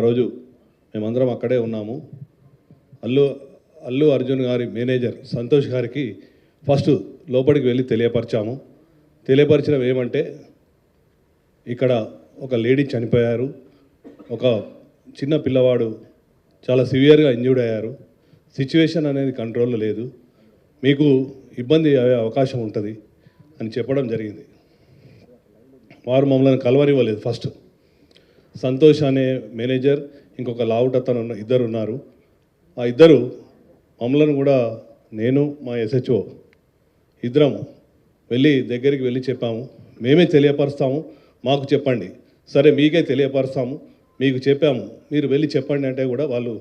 రోజు మేమందరం అక్కడే ఉన్నాము. అల్లు అర్జున్ గారి మేనేజర్ సంతోష్ గారికి ఫస్ట్ లోపలికి వెళ్ళి తెలియపరచడం ఏమంటే ఇక్కడ ఒక లేడీ చనిపోయారు, ఒక చిన్న పిల్లవాడు చాలా సివియర్గా ఇంజ్యూర్డ్ అయ్యారు, సిచ్యువేషన్ అనేది కంట్రోల్లో లేదు, మీకు ఇబ్బంది అయ్యే అవకాశం ఉంటుంది అని చెప్పడం జరిగింది. వారు మమ్మల్ని కలవనివ్వలేదు. ఫస్ట్ సంతోష్ అనే మేనేజర్, ఇంకొక లావుటతను ఇద్దరు ఉన్నారు. ఆ ఇద్దరు మమ్మల్ని కూడా, నేను మా SHO ఇద్దరము దగ్గరికి వెళ్ళి చెప్పాము, మేమే తెలియపరుస్తాము, మాకు చెప్పండి. సరే మీకే తెలియపరుస్తాము, మీకు చెప్పాము, మీరు వెళ్ళి చెప్పండి అంటే కూడా వాళ్ళు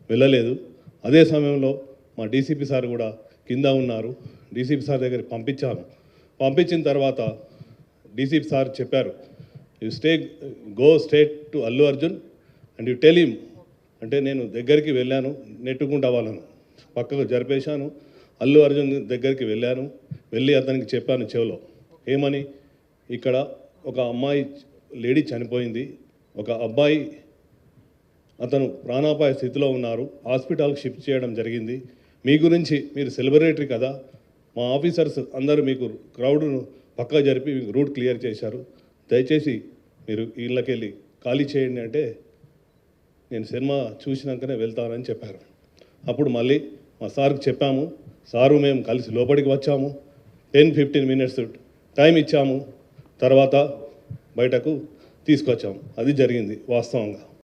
వెళ్ళలేదు. అదే సమయంలో మా DCP సార్ కూడా కింద ఉన్నారు. DCP సార్ దగ్గరికి పంపించిన తర్వాత DCP సార్ చెప్పారు, you go straight to Allu Arjun and you tell him. అంటే నేను దగ్గరికి వెళ్ళాను, నెట్టుకుంటా వాళ్ళను పక్కకు జరిపేశాను. అల్లు అర్జున్ దగ్గరికి వెళ్ళి అతనికి చెప్పాను చెవిలో, ఏమని, ఇక్కడ ఒక అమ్మాయి లేడీ చనిపోయింది, ఒక అబ్బాయి అతను ప్రాణాపాయ స్థితిలో ఉన్నారు, హాస్పిటల్కి షిఫ్ట్ చేయడం జరిగింది. మీ గురించి, మీరు సెలబ్రిటీ కదా, మా ఆఫీసర్స్ అందరూ మీకు క్రౌడ్ను పక్కా జరిపి మీకు రూట్ క్లియర్ చేశారు, దయచేసి మీరు ఇళ్ళకి వెళ్ళి ఖాళీ చేయండి అంటే నేను సినిమా చూసినాకనే వెళ్తానని చెప్పారు. అప్పుడు మళ్ళీ మా సార్కి చెప్పాము, సారు మేము కలిసి లోపలికి వచ్చాము, 10-15 minutes టైం ఇచ్చాము, తర్వాత బయటకు తీసుకొచ్చాము. అది జరిగింది వాస్తవంగా.